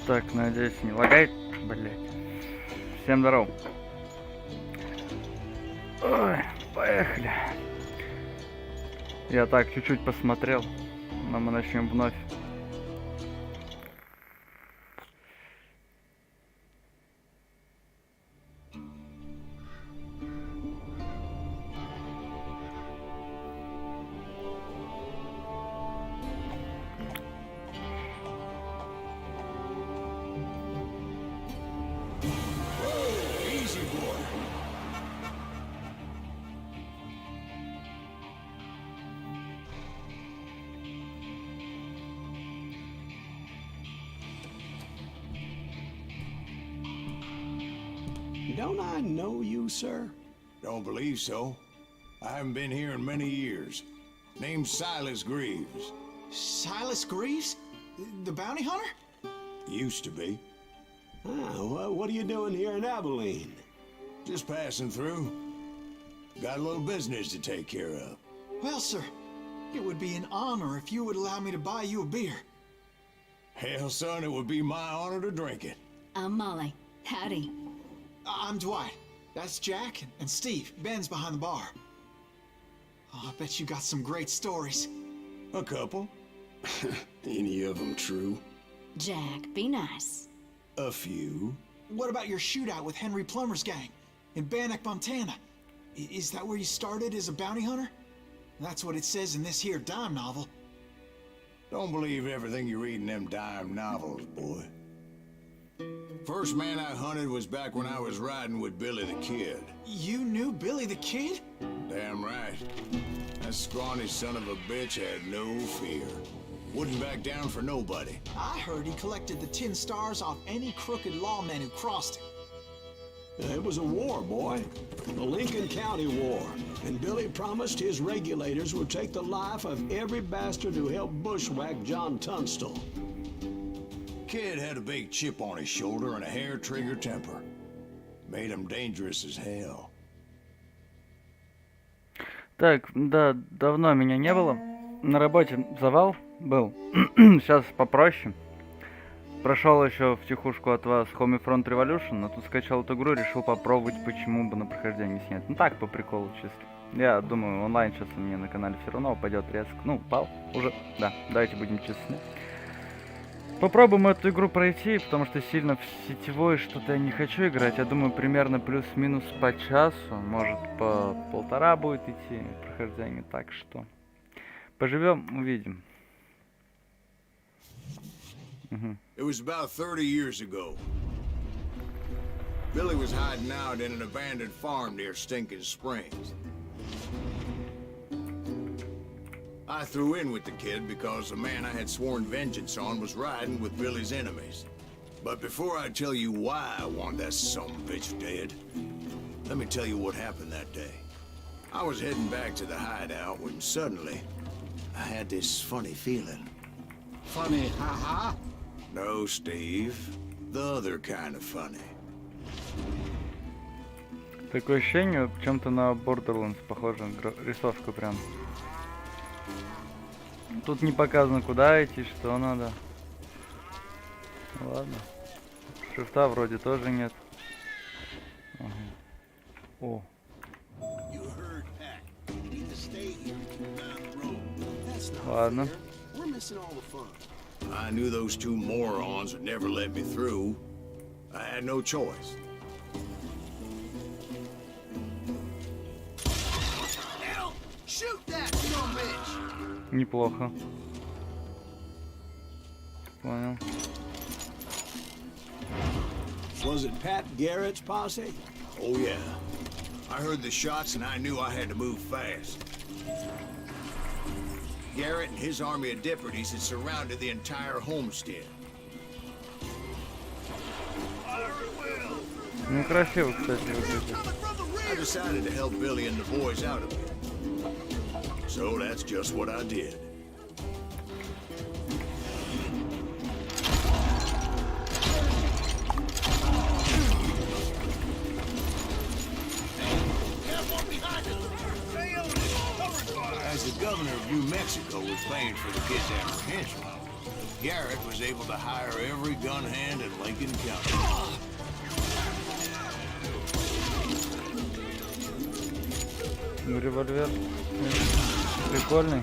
Так, надеюсь, не лагает. Блять. Всем здоров. Ой, поехали. Я так чуть-чуть посмотрел, но мы начнем вновь. Don't I know you, sir? Don't believe so. I haven't been here in many years. Name's Silas Greaves. Silas Greaves? The bounty hunter? Used to be. What are you doing here in Abilene? Just passing through. Got a little business to take care of. Well, sir, it would be an honor if you would allow me to buy you a beer. Hell, son, it would be my honor to drink it. I'm Molly. Howdy. I'm Dwight. That's Jack and Steve. Ben's behind the bar. Oh, I bet you got some great stories. A couple. Any of them true? Jack, be nice. A few. What about your shootout with Henry Plummer's gang in Bannock, Montana? Is that where you started as a bounty hunter? That's what it says in this here dime novel. Don't believe everything you read in them dime novels, boy. First man I hunted was back when I was riding with Billy the Kid. You knew Billy the Kid? Damn right. That scrawny son of a bitch had no fear. Wouldn't back down for nobody. I heard he collected the 10 stars off any crooked lawmen who crossed him. It was a war, boy. The Lincoln County War. And Billy promised his regulators would take the life of every bastard who helped bushwhack John Tunstall. Kid had a big chip on his shoulder and a hair-trigger temper. Made him dangerous as hell. Так, да, давно меня не было. На работе завал был. Сейчас попроще. Прошел еще втихушку от вас Homefront Revolution, но тут скачал эту игру, решил попробовать, почему бы на прохождение снять. Ну так, по приколу чисто. Я думаю, онлайн сейчас у меня на канале все равно упадет резко. Ну, упал уже. Да, давайте будем честны. Попробуем эту игру пройти, потому что сильно в сетевой что-то я не хочу играть. Я думаю, примерно плюс-минус по часу, может по полтора будет идти прохождение. Так что поживем, увидим. It was about 30 years ago. Billy was hiding out in an abandoned farm near Stinking Springs. I threw in with the kid because the man I had sworn vengeance on was riding with Billy's enemies. But before I tell you why I want that sumbitch dead, let me tell you what happened that day. I was heading back to the hideout when suddenly I had this funny feeling. Funny, ha-ha? No, Steve. The other kind of funny. Такое ощущение, чем-то на Borderlands похоже, рисовка прям. Тут не показано, куда идти, что надо. Ладно. Шрифта вроде тоже нет. Ага. О. Ладно. I knew those two morons would never let me through. I had no choice. Hell, shoot that sumbitch! Неплохо. Понял. Was it Pat Garrett's posse? Oh yeah. I heard the shots and I knew I had to move fast. Garrett and his army of deputies had surrounded the entire homestead. Ну красиво, кстати, выглядит. I decided to help Billy and the boys out of it. So that's just what I did. As the governor of New Mexico was paying for the kid's apprehension, Garrett was able to hire every gun hand in Lincoln County. Револьвер. Прикольный.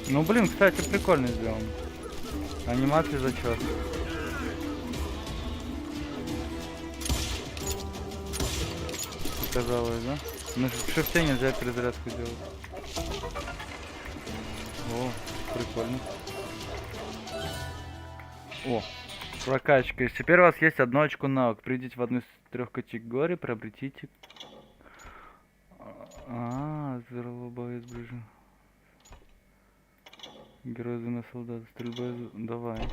Ну блин, кстати, прикольно сделан. Анимация зачет. Казалось, да? На шифте нельзя перезарядку делать. О, прикольно. О, прокачка. Теперь у вас есть 1 очко навык. Придите в одну из 3 категорий, приобретите. Здорово, боец, ближе. Герой звена солдат. Стрельба. Давай.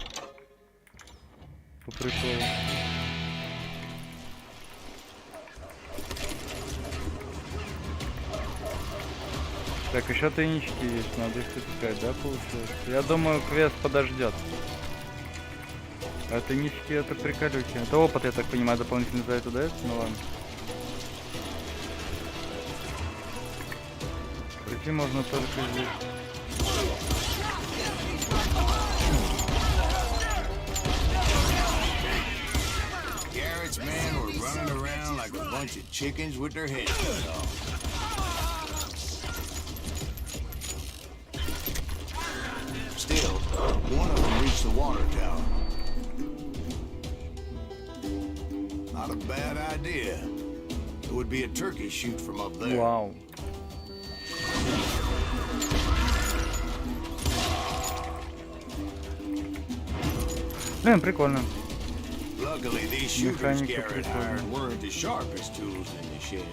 По приколу. Так, еще тайнички есть, надо их искать, да, получается? Я думаю, квест подождет. А тайнички это приколюхи. Это опыт, я так понимаю, дополнительно за это дается? Ну ладно. Прийти можно только здесь. Garrett's men were running around like a bunch of chickens with their heads cut off. Still, one of them reached the water tower. Not a bad idea. It would be a turkey shoot from up there. Вау. Блин, прикольно. Luckily, these shooters Garrett hired weren't the sharpest tools in the shed.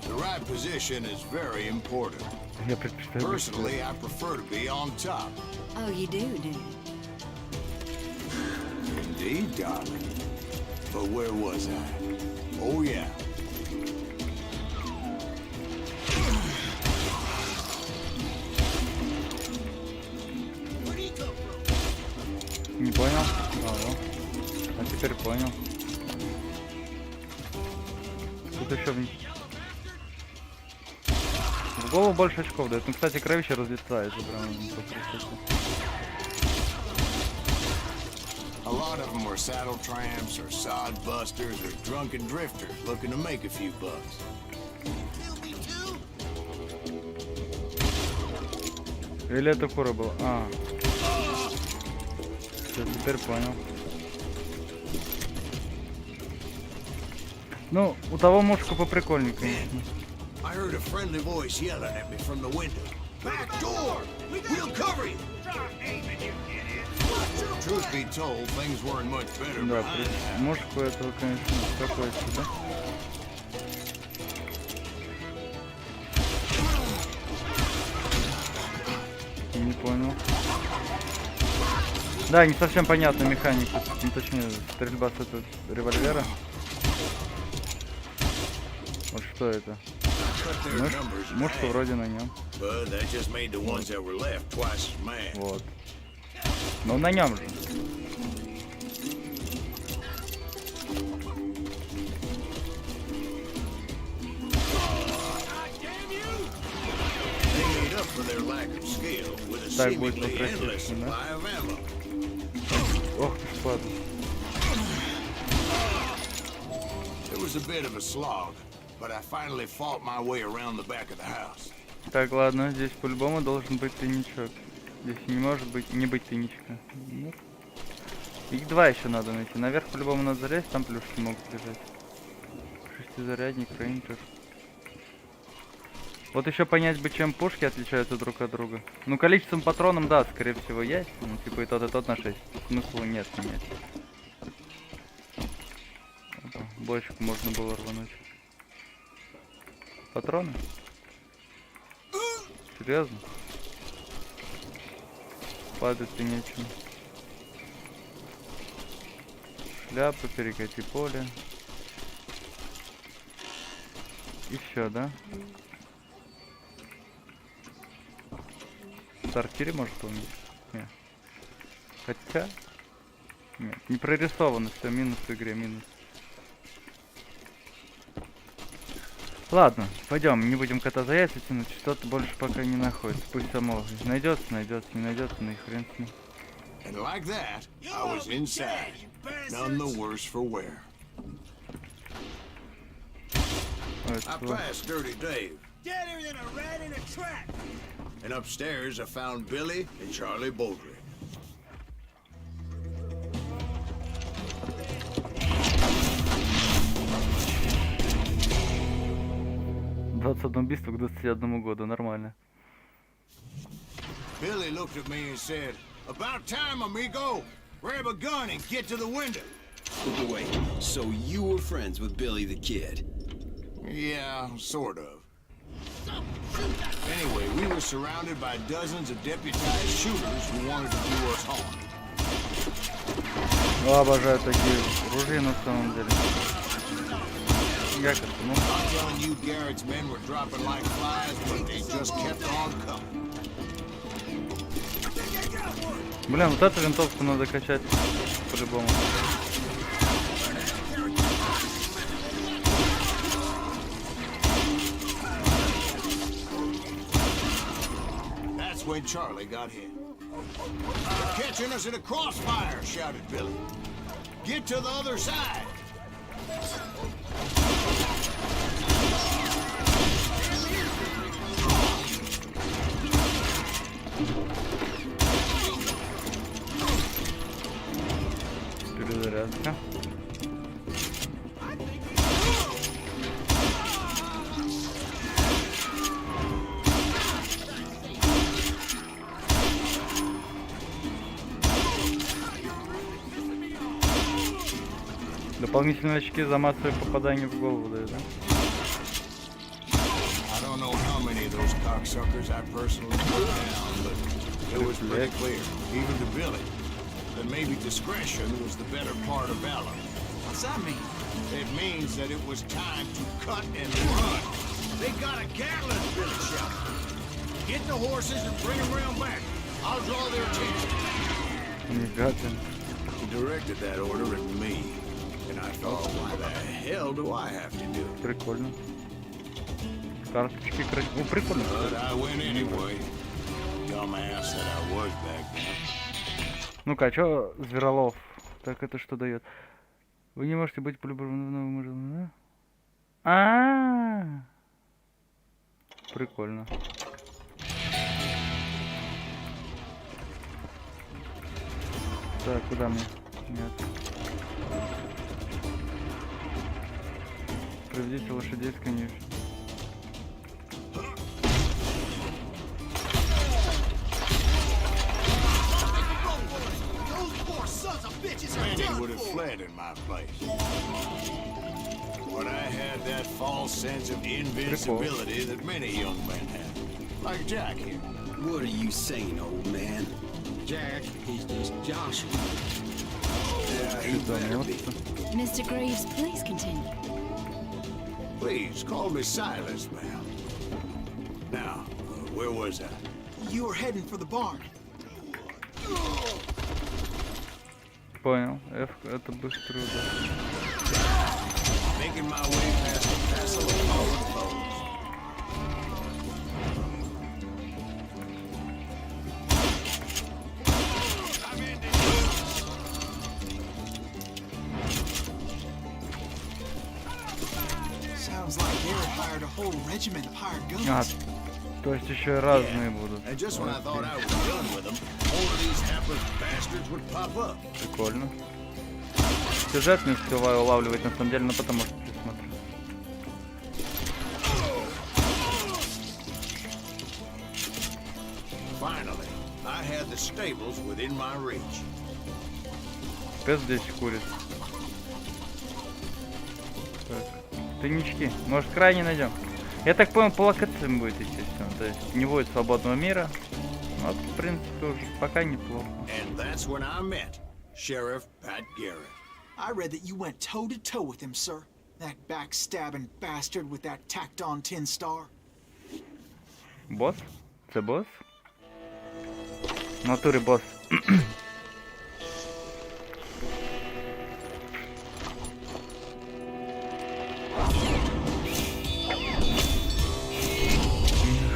The right position is very important. Я предпочитаю. Personally, I prefer to be on top. Oh, you do you? Indeed, darling. But where was I? Oh, yeah. Не понял? А теперь понял. Тут еще в голову больше очков дает. Ну, кстати, кровище разлетается прям по красоте. A lot of them were saddle tramps or sod busters or drunken drifters looking to make a few bucks. Или это кура был? Все, теперь понял. Ну, у того мушка поприкольнее, конечно. I heard a friendly voice yelling at me from the window. Back door! We'll cover you! Truth be told, things weren't much better Да, behind that. мушку этого, конечно, такое себе. Не понял. Да, не совсем понятна механика, ну, точнее, стрельба с этого револьвера. Вот что это? Мушка вроде на нем. But that just made the ones that were left twice as mad. Вот. Ну на нем же. They made up for their lack of skill with a Так будет seemingly endless покрасивше, да? supply of ammo. Ох ты ж падла. It was a bit of a slog, but I finally fought my way around the back of the house. Так, ладно, здесь по-любому должен быть тайничок. Здесь не может быть не быть тайничка. Нет. Их 2 еще надо найти. Наверх по-любому надо залезть, там плюшки могут лежать. Шестизарядник, рейнджер. Вот еще понять бы, чем пушки отличаются друг от друга. Ну, количеством патронов, да, скорее всего, есть. Ну, типа и тот на 6. Смысла нет менять. Опа, бочку можно было рвануть. Патроны? Серьезно? Падать-то нечем. Шляпа, перекати поле. И все, да? В сортире может помнить? Нет. Хотя... Нет, не прорисовано, все, минус в игре, минус. Ладно, пойдем, не будем кота за яйца тянуть, что-то больше пока не находится. Пусть само найдется, не найдется, ну и хрен с ним. And like that, I was inside, none the worse for wear. I passed Dirty Dave. Deader than a rat in a trap. And upstairs I found Billy and Charlie Baldry. Убийство к 21 году, нормально. Billy looked at me and said, "About time, amigo. Grab a gun and get to the window." Wait, so you were friends with Billy the Kid? Yeah, sort of. Anyway, we were surrounded by dozens of deputized shooters who wanted to do us harm. Обожаю такие ружья на самом деле. Як это, ну? I'm telling you, Garrett's men were dropping like flies, but they just kept on coming. Блин, вот эту винтовку надо качать по-любому. That's when Charlie got hit. "They're catching us in a crossfire," shouted Billy. "Get to the other side." Перезарядка. Дополнительные очки за массовое попадание в голову дают, да? I don't know how many of those cocksuckers I personally put down, but it was pretty clear, even to Billy, that maybe discretion was the better part of valor. What's that mean? It means that it was time to cut and run. They got a Gatling, Billy shouted. "Get the horses and bring them round back. I'll draw their attention." He directed that order at me, and I thought, why the hell do I have to do it? Прикольно. Карточки красивые. Ну, прикольно. But I went anyway. Dumbass that I was back then. Ну-ка, а чё Зверолов? Так это что дает? Вы не можете быть полюбовным. А-а-а! Прикольно. Так, куда мне? Нет. Проведите лошадей в конюшню. Many would have fled in my place. But I had that false sense of invincibility that many young men have. Like Jack here. What are you saying, old man? Jack, he's just Joshua. Yeah, he better be. Mr. Greaves, please continue. Please, call me Silas, ma'am. Now, where was I? You were heading for the barn. Понял. F это быстро, да. Making my way past the castle of fallen foes. Sounds like Garrett hired a whole regiment of hired А, guns. то есть еще и разные будут. And just when I thought I was done with them, more of these hapless bastards would pop up. Прикольно. Сюжет не успеваю улавливать на самом деле, но потому что пересмотрю. Finally, I had the stables within my reach. Пес здесь курит. Так. Тайнички. Может, крайне найдем. Я так понял, по локациям будет, естественно. То есть не будет свободного мира. Вот, в принципе, уже пока неплохо. And that's when I met Sheriff Pat Garrett. I read that you went toe-to-toe with him, sir. That backstabbing bastard with that tacked-on tin star. Босс? Це босс? В натурі босс.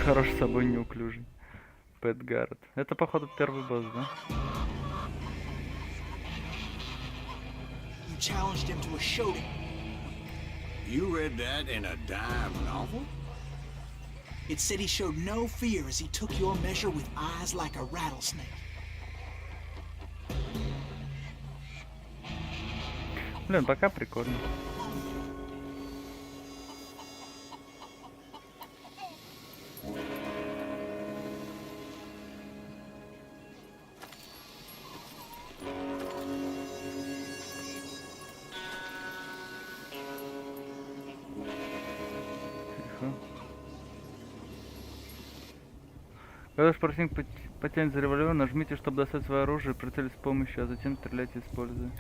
Хорош собой неуклюжий. Пэт Гаррет. Это, походу, первый босс, да? You challenged him to a showdown. You read that in a dime novel? It said he showed no fear as he took your measure with eyes like a rattlesnake. Блин, пока прикольно. Тихо. Когда противник потянет за револьвер, нажмите, чтобы достать свое оружие, прицелить с помощью, а затем стреляйте, используя.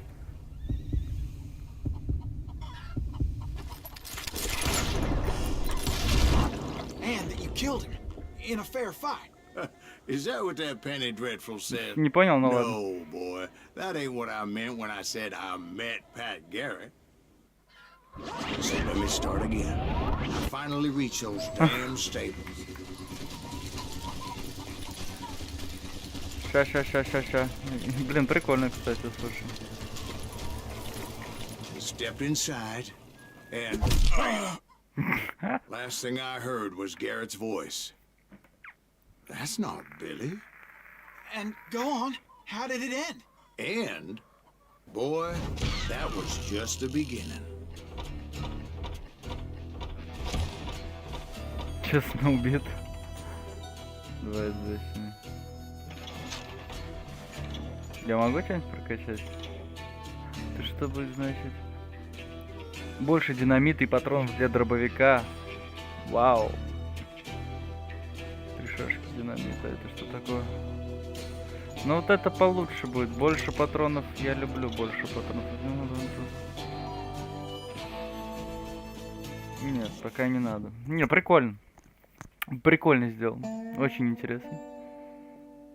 And that you killed him in a fair fight. Is that what that Penny Dreadful said? Не понял, но ладно. No, boy. That ain't what I meant when I said I met Pat Garrett. So let me start again. I finally reached those damn stables. Ща. Блин, прикольно, кстати, слушай. Stepped inside, and last thing I heard was Garrett's voice. That's not Billy. And go on. How did it end? And, boy, that was just the beginning. Честно убит. Давай здесь. Я могу что-нибудь прокачать? Ты что будет значить? Больше динамита и патронов для дробовика. Вау. 3 шашки динамита. Это что такое? Ну вот это получше будет. Больше патронов. Я люблю больше патронов. Нет, пока не надо. Не, прикольно. Прикольно сделано. Очень интересно.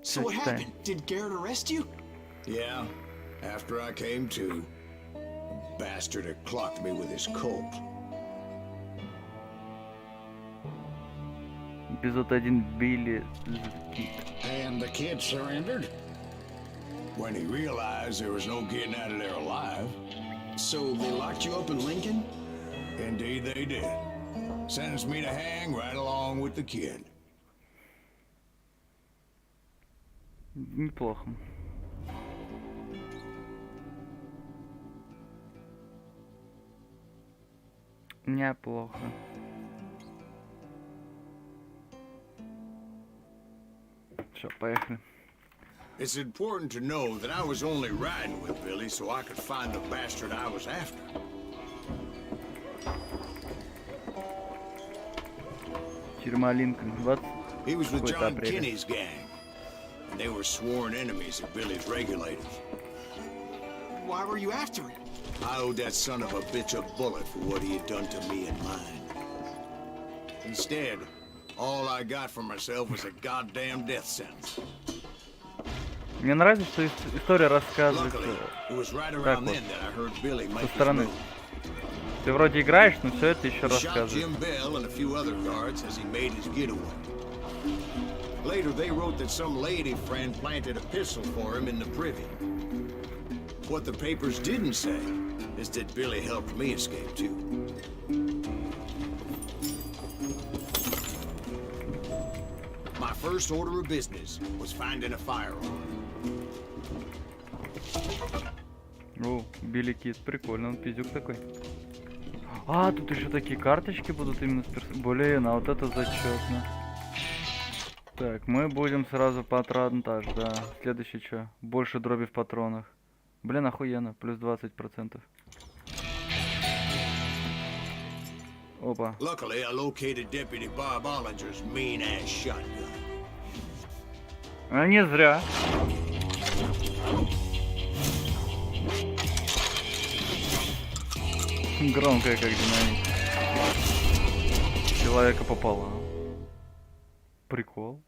So what happened? Did Garrett arrest you? Yeah, after I came to, bastard had clocked me with his Colt. Эпизод 1 Билли. And the kid surrendered? When he realized there was no getting out of there alive. So they locked you up in Lincoln? Indeed they did. Sentenced me to hang right along with the kid. Неплохо. Неплохо. Все, поехали. It's important to know that I was only riding with Billy so I could find the bastard I was after. Тюрьма Линкольн. 20. He was with John апреля. Kinney's gang, and they were sworn enemies of Billy's regulators. Why were you after him? I owed that son of a bitch a bullet for what he had done to me and mine. Instead, all I got for myself was a goddamn death sentence. Мне нравится, что история Luckily, рассказывается it was right так around вот, then that I heard Billy со make his стороны. move. Ты вроде играешь, но все это еще He shot рассказывает. Jim Bell and a few other guards as he made his getaway. Later, they wrote that some lady friend planted a pistol for him in the privy. What the papers didn't say is that Billy helped me escape too. My first order of business was finding a firearm. О, Билли Кит, прикольно, он пиздюк такой. А, тут еще такие карточки будут именно с Блин, а вот это зачетно. Так, мы будем сразу патронтаж, да. Следующий что? Больше дроби в патронах. Блин, охуенно, плюс 20%. Опа. Luckily, I located Deputy Bob Ollinger's mean-ass shotgun. А не зря. Громкая как динамит. Человека пополам. Прикол.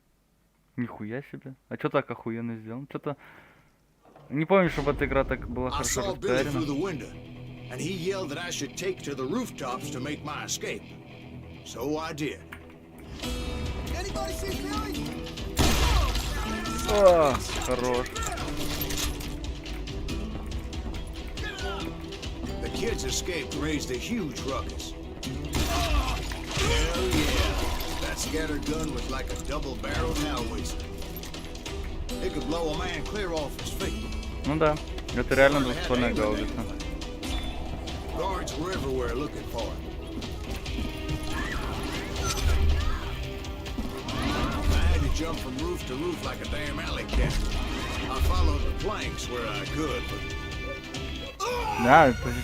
Нихуя себе. А чё так охуенно сделано? Что-то... Не помню, чтобы эта игра так была I хорошо saw Billy through распиарена. the window, and he yelled that I should take to the rooftops to make my escape. So I did. Anybody see Billy? О, хорош. The kids escaped raised a huge ruckus. Hell yeah. That scattered gun was like a double-barreled howitzer. It could blow a man clear off his feet. Ну да, это реально двухствольная гаубица. Guards were everywhere looking for it. I had to jump from roof to roof like a damn alley cat. I followed the planks where I could, but... Да, это...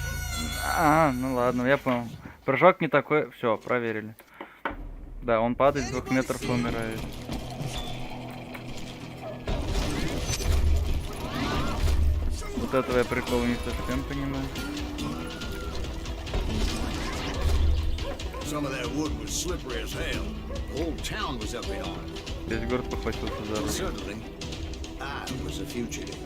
А, ну ладно, я понял. Прыжок не такой... Все, проверили. Да, он падает с 2 метров и умирает. Вот этого я прикол не совсем понимаю. Some of that wood was slippery as hell. The whole town was up on it. Весь город похватился за руку. Suddenly, I was a fugitive.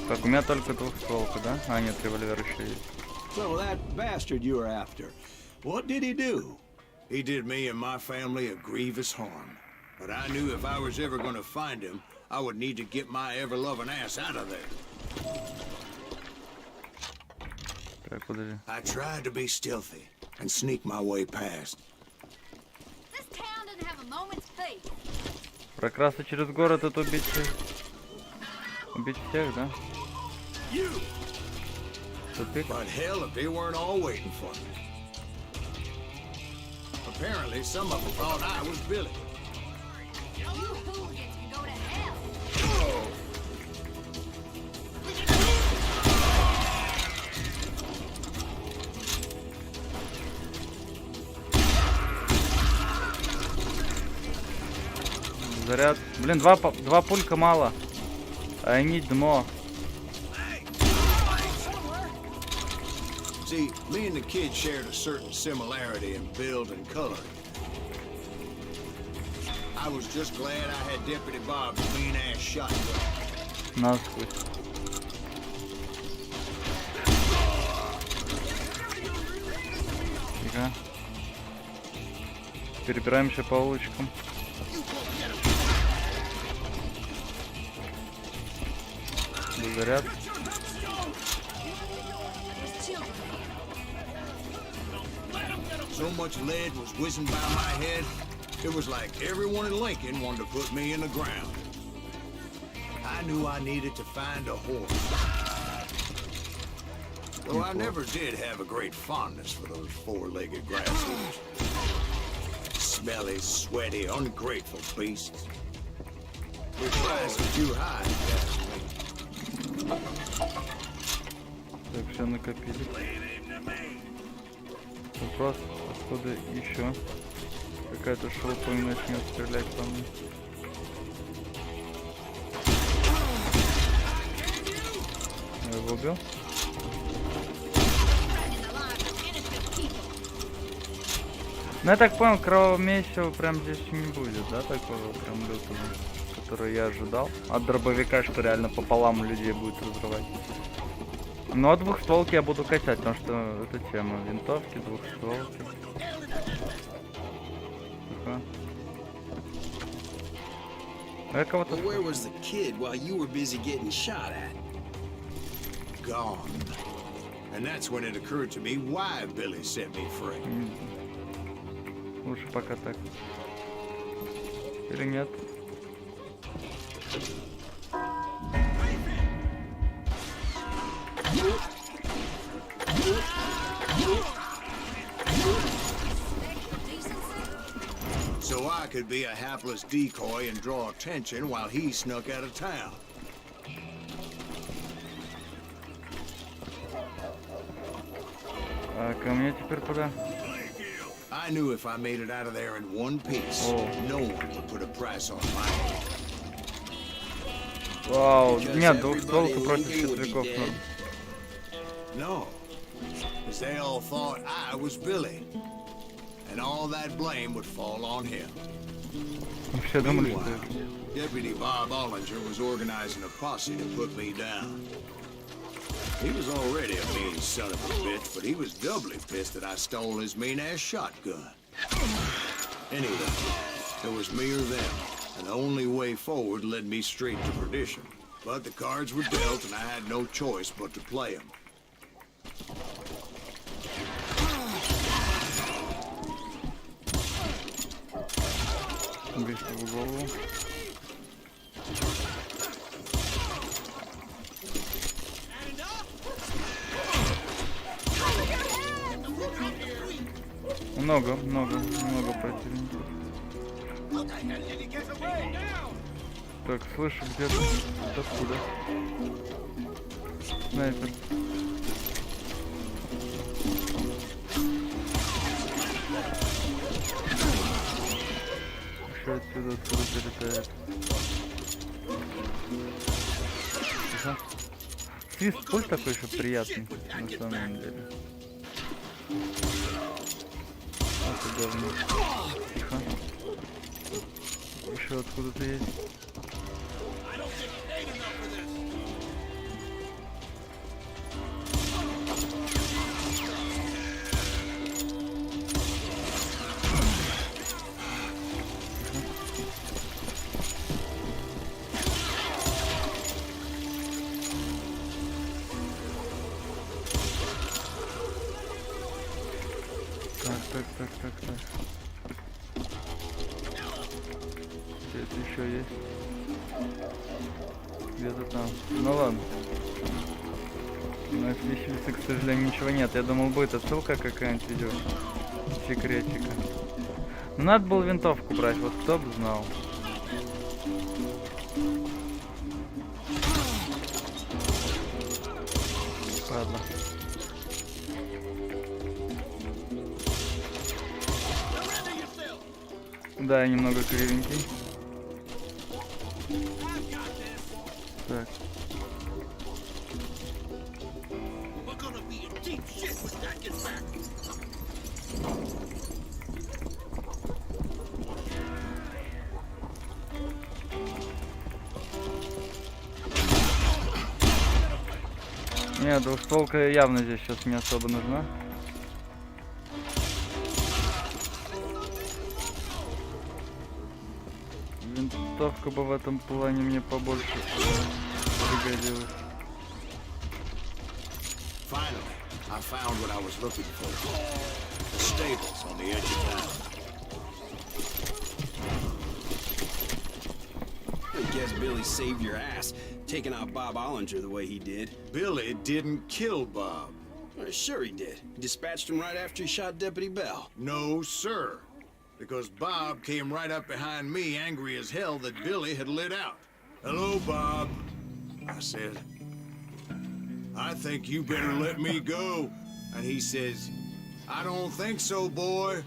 Так, у меня только двухстволка, да? А, нет, револьвер еще есть. So that bastard you were after, what did he do? He did me and my family a grievous harm. But I knew if I was ever going to find him, I would need to get my ever-loving ass out of there. Так, подожди. I tried to be stealthy and sneak my way past. This town doesn't have a moment's peace. Прокрасться через город — это убить всех. Убить всех, да? Тупик. But hell, if they weren't all waiting for me. Apparently, some of them thought I was Billy. You hooligans can go to hell. Заряд. Блин, два пулька мало. I need more. See, me and the kid shared a certain similarity in build and color. I was just glad I had Deputy Bob's mean-ass shotgun. Насквозь. Тихо. Перебираемся по улочкам. Заряд. So much lead was whizzing by my head, it was like everyone in Lincoln wanted to put me in the ground. I knew I needed to find a horse. Though I never did have a great fondness for those four-legged grasshoppers. Smelly, sweaty, ungrateful beasts. Their price is too high, if you ask me. Так, все накопили. Вопрос, откуда еще какая-то шелупа начнет стрелять по мне. Я его убил? Ну я так понял, кровавого месива прям здесь не будет, да, такого прям лютого, который я ожидал. От дробовика, что реально пополам людей будет разрывать. Но от двухстволки я буду качать, потому что это тема. Винтовки, двухстволки. Тихо. А я кого-то... Well, where was the kid while you were busy getting shot at? Gone. And that's when it occurred to me why Billy set me free. Лучше пока так. Или нет? So I could be a hapless decoy and draw attention while he snuck out of town. А ко мне теперь куда? I knew if I made it out of there in one piece, Oh. no one would put a price on my head. Вау, Because нет, everybody двухстволка in против Lincoln would be четвериков. dead. No, because they all thought I was Billy, and all that blame would fall on him. Вообще думали, что Meanwhile, Deputy Bob Ollinger was organizing a posse to put me down. He was already a mean son of a bitch, but he was doubly pissed that I stole his mean-ass shotgun. Anyway, it was me or them, and the only way forward led me straight to perdition. But the cards were dealt, and I had no choice but to play them. Быстро в голову. Много противников. Так, слышу где-то. Откуда? Снайпер. Еще отсюда прилетает. Ага. Свист пульт такой еще приятный, на самом деле. Вот говно. Тихо. Еще откуда-то есть. Так. Где-то еще есть. Где-то там. Ну ладно. На виселице, к сожалению, ничего нет. Я думал, будет отсылка какая-нибудь видео. Секретика. Но надо было винтовку брать, вот кто бы знал. Ладно. Да, я немного кривенький. Так. Нет, двухстволка явно здесь сейчас не особо нужна. Винтовка бы в этом плане мне побольше пригодилась. Finally, I found what I was looking for. The stables on the edge of town. I guess Billy saved your ass, taking out Bob Ollinger the way he did. Billy didn't kill Bob. Well, sure he did. He dispatched him right after he shot Deputy Bell. No, sir. Because Bob came right up behind me, angry as hell that Billy had lit out. Hello, Bob, I said. I think you better let me go. And he says, I don't think so, boy.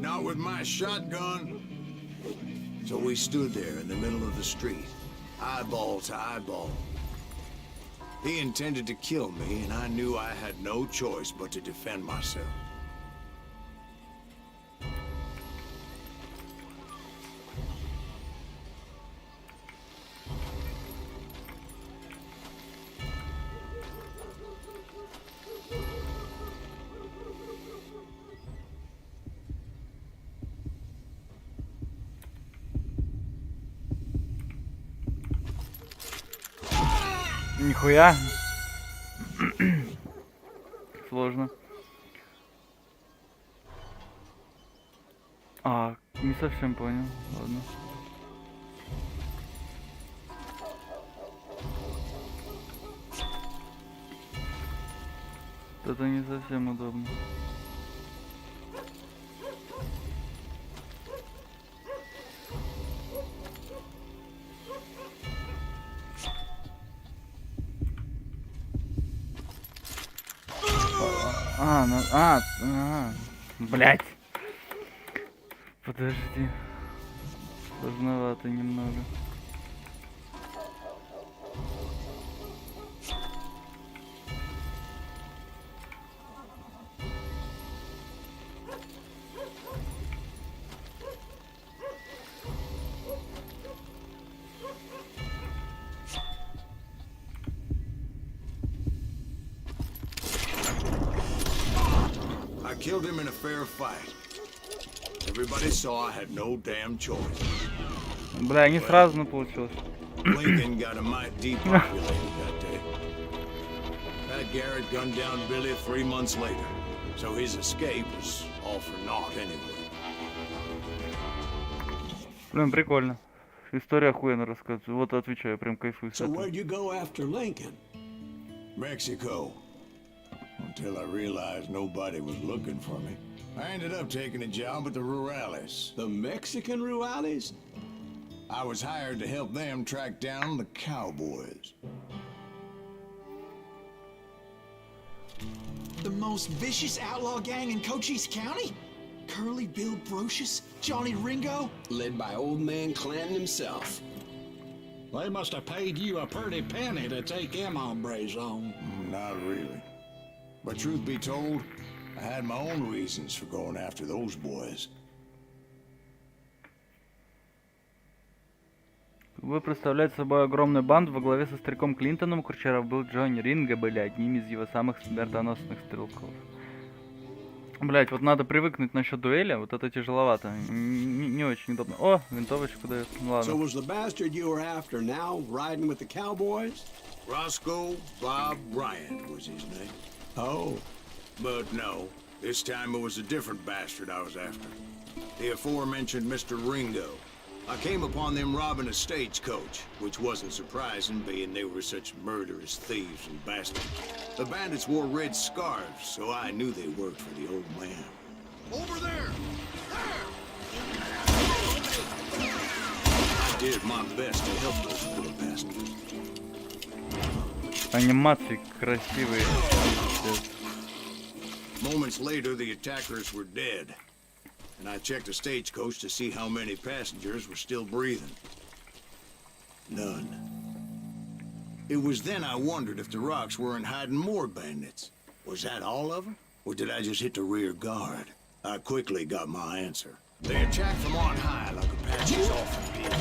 Not with my shotgun. So we stood there in the middle of the street, eyeball to eyeball. He intended to kill me, and I knew I had no choice but to defend myself. Нихуя. Сложно. А, не совсем понял. Ладно. Это не совсем удобно. Блять. Подожди. Сложновато немного. killed him in a fair fight. Everybody saw I had no damn choice. Бля, не сразу, но получилось. Lincoln got a mite depopulated that day. Pat Garrett gunned down Billy 3 months later, so his escape was all for naught anyway. Блин, прикольно. История охуенно рассказываю. Вот отвечаю, прям кайфую с So этого. where'd you go after Lincoln? Mexico. Until I realized nobody was looking for me. I ended up taking a job at the Rurales. The Mexican Rurales? I was hired to help them track down the cowboys. The most vicious outlaw gang in Cochise County? Curly Bill Brocious? Johnny Ringo? Led by old man Clanton himself. They must have paid you a pretty penny to take them hombres on. Not really. But truth be told, I had my own reasons for going after those boys. Вы представляете собой огромную банду во главе со стариком Клинтоном, у Курчеров был Джонни Ринго, были одними из его самых смертоносных стрелков. Блять, вот надо привыкнуть насчет дуэли, вот это тяжеловато, не очень удобно. О, винтовочку дает, ну So ладно. was the bastard you were after now riding with the cowboys? Roscoe Bob Bryant was his name. Oh, But no, this time it was a different bastard I was after. The aforementioned Mr. Ringo. I came upon them robbing a stagecoach, which wasn't surprising, being they were such murderous thieves and bastards. The bandits wore red scarves, so I knew they worked for the old man. Over there! I did my best to help those poor bastards. Анимации красивые. Moments later, the attackers were dead, and I checked the stagecoach to see how many passengers were still breathing. None. It was then I wondered if the rocks weren't hiding more bandits. Was that all of them? Or did I just hit the rear guard? I quickly got my answer. They attacked from on high like Apaches often did.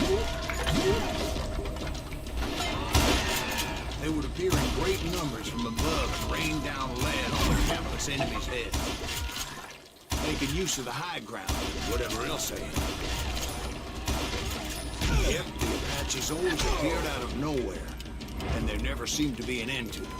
They would appear in great numbers from above and rain down lead on their hapless enemies' heads, making use of the high ground and whatever else they had. Yep, the Apaches always appeared out of nowhere, and there never seemed to be an end to them.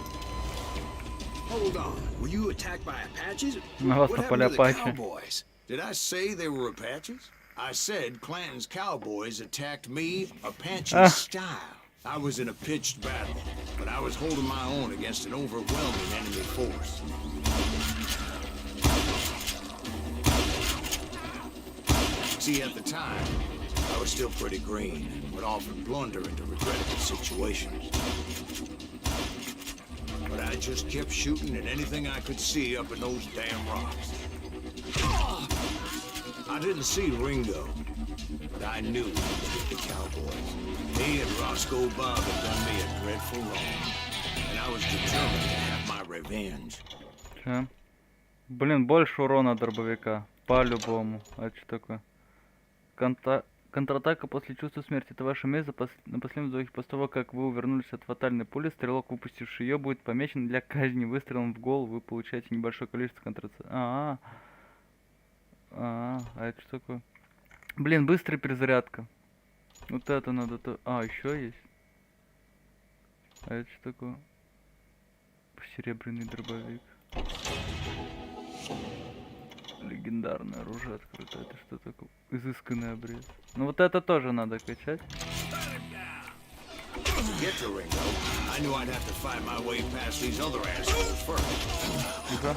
Hold on. Were you attacked by Apaches? На вас What напали happened to the Апачи. cowboys? Did I say they were Apaches? I said Clanton's cowboys attacked me Apache style. I was in a pitched battle, but I was holding my own against an overwhelming enemy force. See, at the time, I was still pretty green and would often blunder into regrettable situations. But I just kept shooting at anything I could see up in those damn rocks. I didn't see Ringo, but I knew he was with the cowboys. He and Roscoe Bob had done me a dreadful wrong, and I was determined to have my revenge. Че? Блин, больше урона дробовика. По-любому. А что такое? Контратака после чувства смерти. Это ваша месть на последнем вздохе. После того, как вы увернулись от фатальной пули, стрелок, выпустивший ее, будет помечен для казни выстрелом в голову. Вы получаете небольшое количество контратаки. А это что такое? Блин, быстрая перезарядка. Вот это надо то. А, еще есть. А это что такое? Серебряный дробовик. Легендарное оружие открыто. Это что такое? Изысканный обрез. Ну вот это тоже надо качать. To get to Ringo, I knew I'd have to find my way past these other assholes first. Тихо.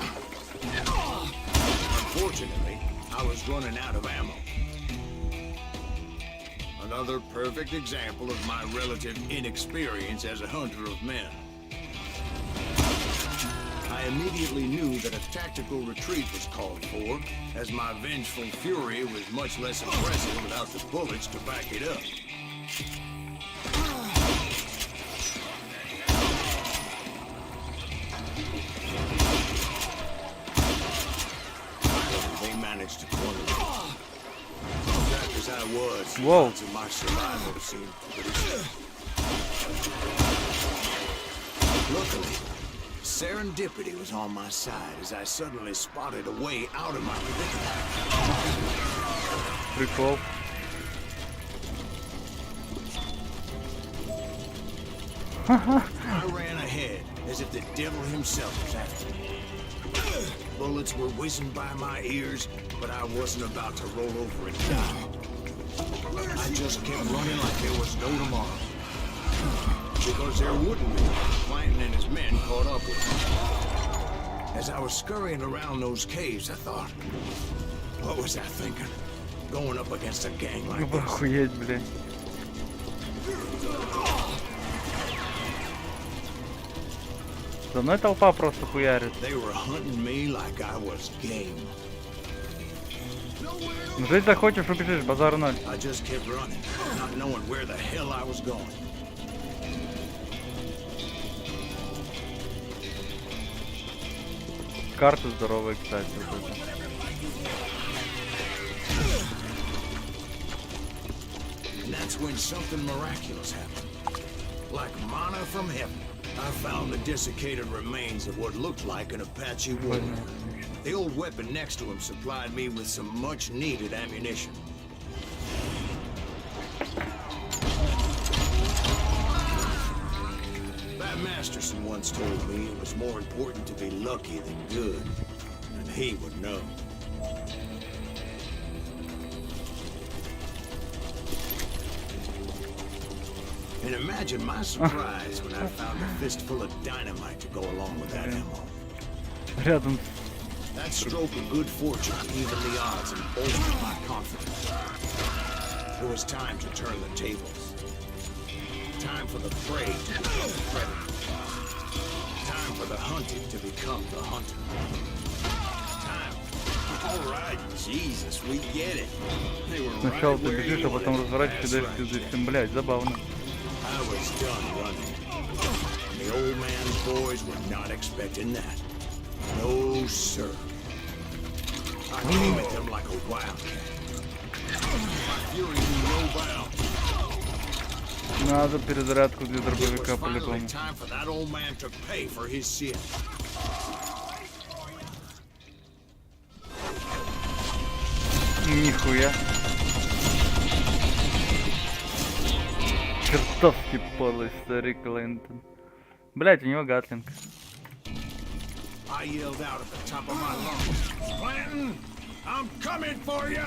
Unfortunately, I was running out of ammo. Another perfect example of my relative inexperience as a hunter of men. I immediately knew that a tactical retreat was called for, as my vengeful fury was much less impressive without the bullets to back it up. Finally, they managed to corner me. Exact as I was, Whoa. odds of my survival seemed pretty slim. Luckily, Serendipity was on my side as I suddenly spotted a way out of my predicament. Прикол. I ran ahead as if the devil himself was after me. Bullets were whizzing by my ears, but I wasn't about to roll over and die. I just kept running like there was no tomorrow. Because there wouldn't be. Clanton and his men caught up with me. As I was scurrying around those caves, I thought, what was I thinking? Going up against a gang like this? Охуеть, блядь. За мной толпа просто хуярит. They were hunting me like I was game. Жить захочешь, убежишь, базар ноль. I just kept running, not knowing where the hell I was going. Карта здоровая, кстати. Вот это. And that's when something miraculous happened. Like manna from heaven, I found the desiccated remains of what looked like an Apache warrior. The old weapon next to him supplied me with some much-needed ammunition. Pat Masterson once told me it was more important to be lucky than good, and he would know. And imagine my surprise when I found a fistful of dynamite to go along with that ammo. Рядом. That stroke of good fortune evened the odds and bolstered my confidence. It was time to turn the tables. Time for the prey to become the predator. Time for the hunted to become the hunter. Time. All right, Jesus, we get it. They were Сначала right ты where бежишь, you а потом were. разворачиваешься и That's дальше right. ты блядь, забавно. I was done running. And the old man's boys were not expecting that. No, sir. I came at them like a wildcat. My fury knew no bounds. Надо перезарядку для It дробовика was finally по-любому. time for that old man to pay for his sin. Нихуя. Чертовски подлый старик Клинтон. Блять, у него гатлинг. I yelled out at the top of my lungs, Clanton, I'm coming for you!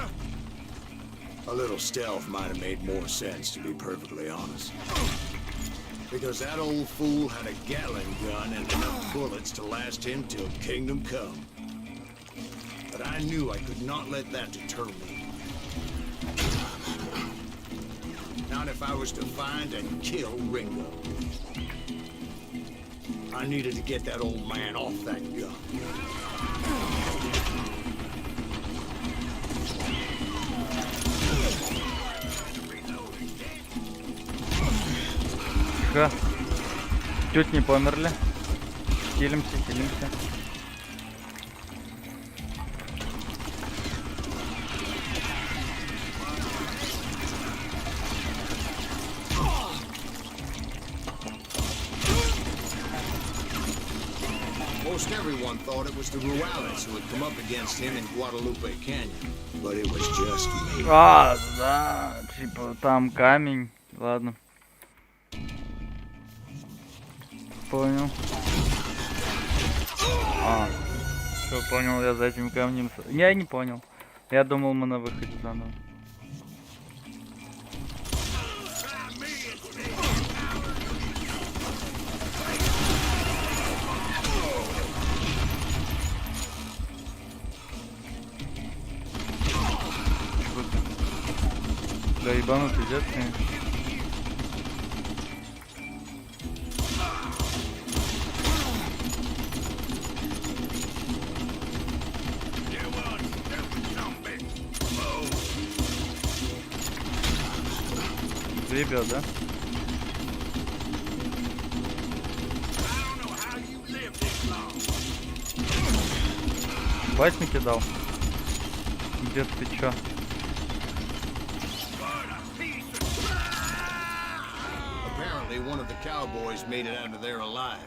A little stealth might have made more sense, to be perfectly honest. Because that old fool had a Gatling gun and enough bullets to last him till Kingdom Come. But I knew I could not let that deter me. Not if I was to find and kill Ringo. I needed to get that old man off that gun. Тихо. Чуть не померли. Хилимся, хилимся. Most everyone thought it was the Ruales who had come up against him in Guadalupe Canyon, but it was just me. А, да, типа там камень. Ладно. Понял. А, все, понял, я за этим камнем. Я не понял. Я думал, мы на выходе заново. Да ебанутый дед, конечно. Ребят, да? Бать накидал. Дед, ты чё? Apparently, one of the cowboys made it out of there alive.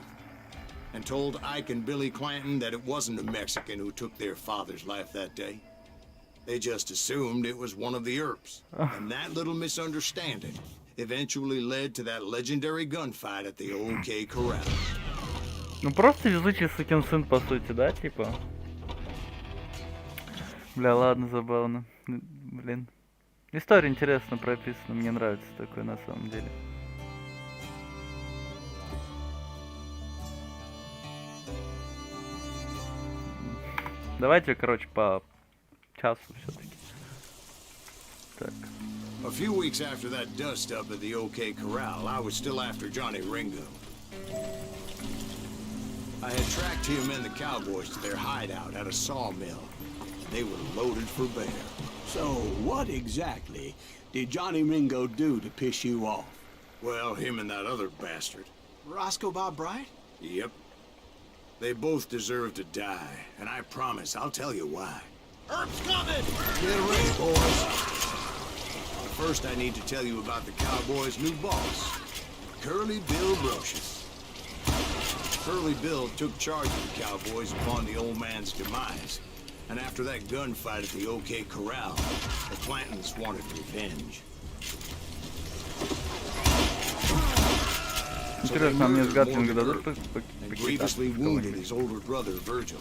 and told Ike and Billy Clanton that it wasn't a Mexican who took their father's life that day. They just assumed it was one of the Earps. And that little misunderstanding eventually led to that legendary gunfight at the OK Corral. Ну просто везучий сукин сын, по сути, да, типа? Бля, ладно, забавно. Блин. История интересно прописана, мне нравится такое на самом деле. Давайте, короче, по часу все-таки. Так. A few weeks after that dust-up at the OK Corral, I was still after Johnny Ringo. I had tracked him and the cowboys to their hideout at a sawmill. They were loaded for bear. So, what exactly did Johnny Ringo do to piss you off? Well, him and that other bastard. Roscoe Bob Bryant? Yep. They both deserve to die, and I promise I'll tell you why. Earp's coming! Get ready, boys. First, I need to tell you about the Cowboys' new boss, Curly Bill Brocious. Curly Bill took charge of the Cowboys upon the old man's demise, and after that gunfight at the OK Corral, the Clantons wanted revenge. So they Интересно, а мне с murdered Гатлинга Morgan дадут Earp and grievously wounded his older brother Virgil.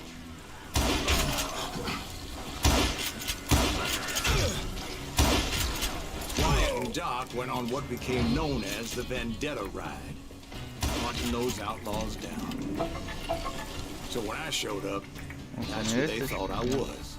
Doc went on what became known as the Vendetta Ride, hunting those outlaws down. So when I showed up, that's who they thought I was.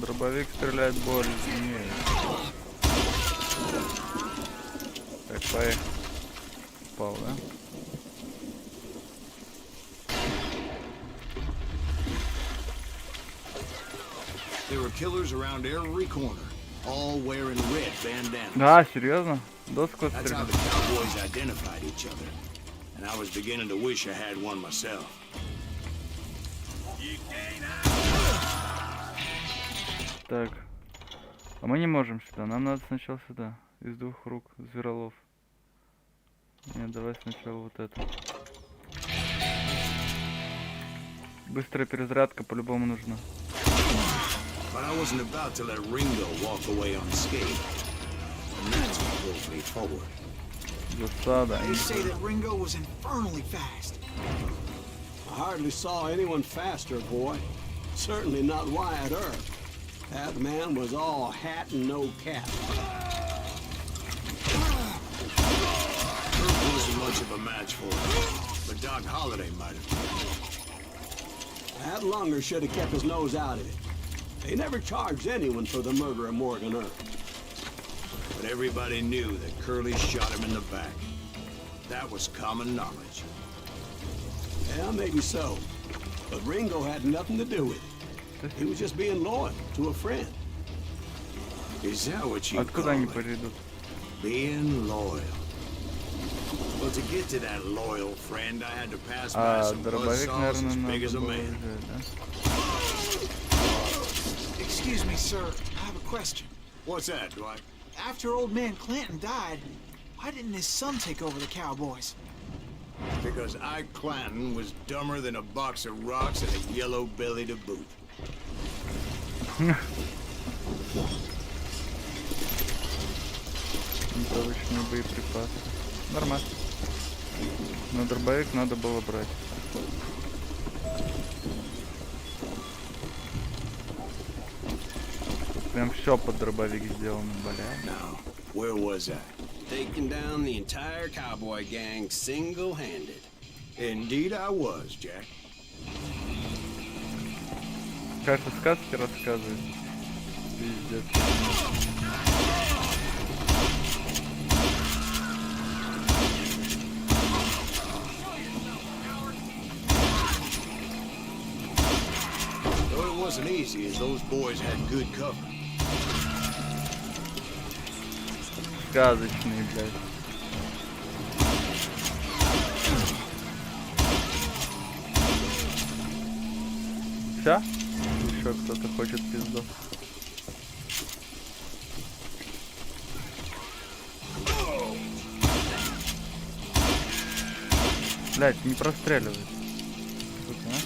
Дробовик стреляет более сильнее. Так, поехали. Попал, да? There were killers around every corner, all wearing red bandanas. Да, серьезно? Доску That's how стреляет. the cowboys identified each other, and I was beginning to wish I had one myself. Так. А мы не можем сюда. Нам надо сначала сюда. Из двух рук зверолов. Нет, давай сначала вот это. Быстрая перезарядка по-любому нужна. But I wasn't about to let Ringo walk away unscathed, and that's what drove me forward. Засада. They say that Ringo was infernally fast. I hardly saw anyone faster, boy. Certainly not Wyatt Earp. That man was all hat and no cap. Earp wasn't much of a match for him, but Doc Holliday might have been. That lunger should have kept his nose out of it. They never charged anyone for the murder of Morgan Earp. But everybody knew that Curly shot him in the back. That was common knowledge. Yeah, maybe so. But Ringo had nothing to do with it. He was just being loyal to a friend. Is that what you Откуда call они it? придут? Being loyal. Well, to get to that loyal friend, I had to pass by А some дробовик, buzzsaws as наверное, big as надо a было man. взять, да? Excuse me, sir. I have a question. What's that, Dwight? After old man Clanton died, why didn't his son take over the Cowboys? Because Ike Clanton was dumber than a box of rocks and a yellow belly to boot. Винтовочные боеприпасы. Нормально. Но дробовик надо было брать. Прям все под дробовик сделано, бля. Now, where was I? Taking down the entire cowboy gang single-handed. Indeed I was, Jack. Кажется, сказки рассказывает. Пиздец. Though it wasn't easy, as those boys had good cover. Сказочные, блядь. Все? Еще кто-то хочет пизду. Блять, не простреливай. Сука, а?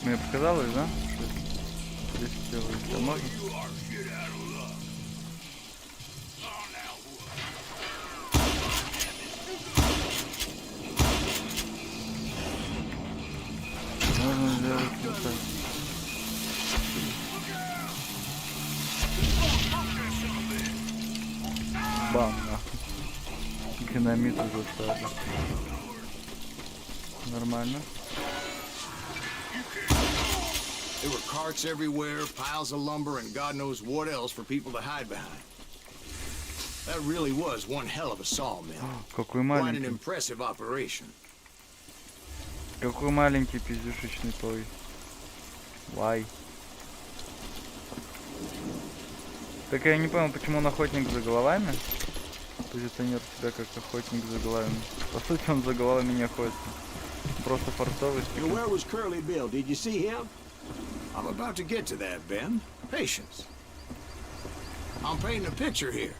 Мне показалось, да? Что здесь делается можно? Можно сделать вот так. Бам, нахуй. Динамит уже ставили. Нормально. There were carts everywhere, piles of lumber, and God knows what else for people to hide behind. That really was one hell of a sawmill. Какой Quite an маленький. impressive operation. Какой маленький пиздюшечный той. Вай. Так я не понял, почему он охотник за головами. Позиционирует себя как охотник за головами. По сути, он за головами не охотится. Просто фартовый. And where was Curly Bill? Did you see him? I'm about to get to that, Ben. Patience. I'm painting a picture here.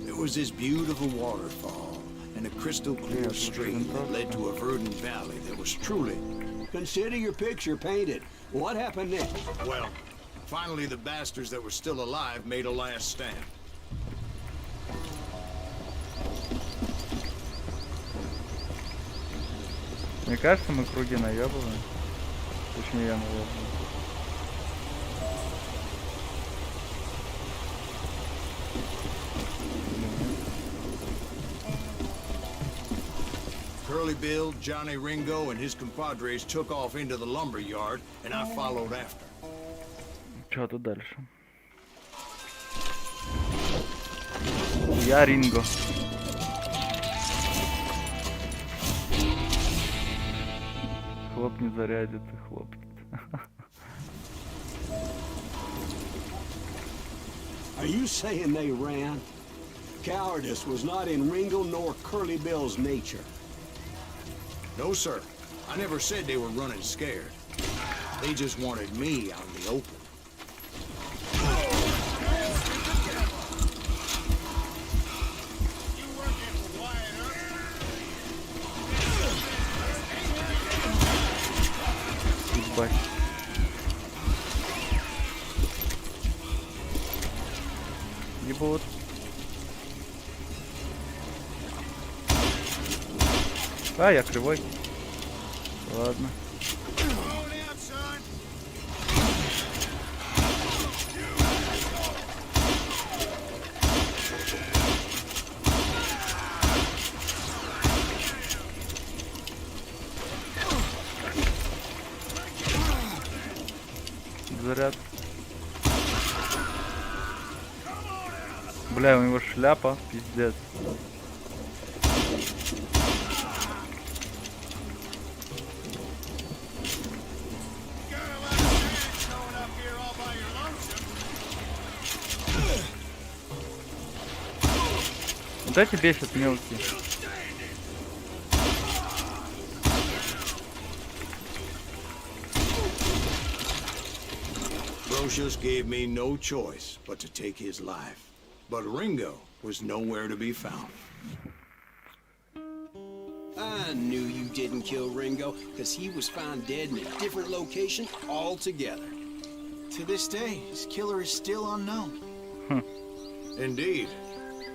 There was this beautiful waterfall and a crystal clear stream that led to a verdant valley that was truly... Consider your picture painted. What happened next? Well, finally the bastards that were still alive made a last stand. Мне кажется, мы круги наебываем. Точнее, я наебываю. Curly Bill, Johnny Ringo, and his compadres took off into the lumber yard, and I followed after. Чё тут дальше? Я Ринго. Хлопнет, зарядит и хлопнет. Are you saying they ran? Cowardice was not in Ringo nor Curly Bill's nature. No, sir. I never said they were running scared. They just wanted me out in the open. Ебать. Ебут. А, я кривой. Ладно. Заряд. Бля, у него шляпа, пиздец. Вот эти бесят мелкие. Brocious gave me no choice but to take his life. But Ringo was nowhere to be found. I knew you didn't kill Ringo, because he was found dead in a different location altogether. To this day, his killer is still unknown. Indeed.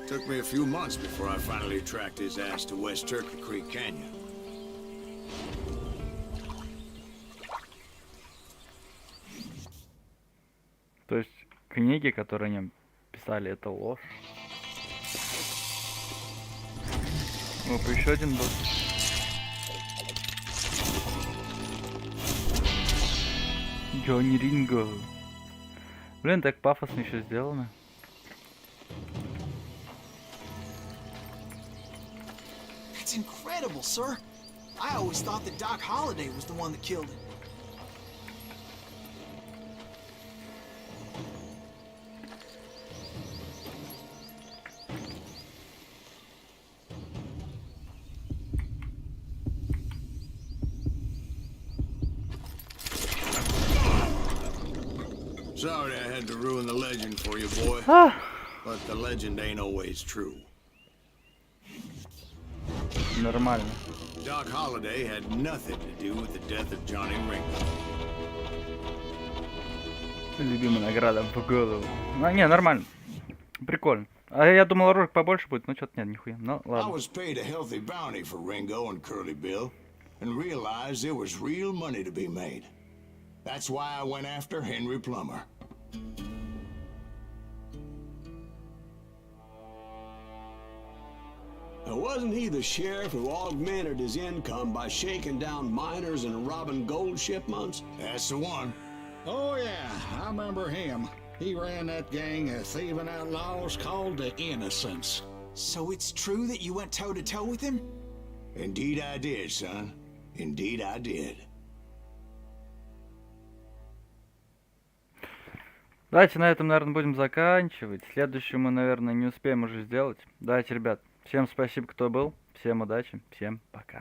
Took me a few months before I finally tracked his ass to West Turkey Creek Canyon. То есть книги, которые они писали, это ложь. Опа, еще один босс. Джонни Ринго. Блин, так пафосно еще сделано. That's incredible, sir. I always thought that Doc Holliday was the one that killed him. Sorry I had to ruin the legend for you, boy. Ah, But the legend ain't always true. нормально. Doc Holliday had nothing to do with the death of Johnny Ringo. Любимая награда в голову. А, не, нормально. Прикольно. А я думал, оружек побольше будет, но что-то нет, нихуя. Ну, I ладно. was paid a healthy bounty for Ringo and Curly Bill, and realized there was real money to be made. That's why I went after Henry Plummer. Now, wasn't he the sheriff who augmented his income by shaking down miners and robbing gold shipments? That's the one. Oh, yeah, I remember him. He ran that gang of thieving outlaws called the Innocents. So it's true that you went toe-to-toe with him? Indeed I did, son. Indeed I did. Давайте на этом, наверное, будем заканчивать. Следующую мы, наверное, не успеем уже сделать. Давайте, ребят, всем спасибо, кто был. Всем удачи, всем пока.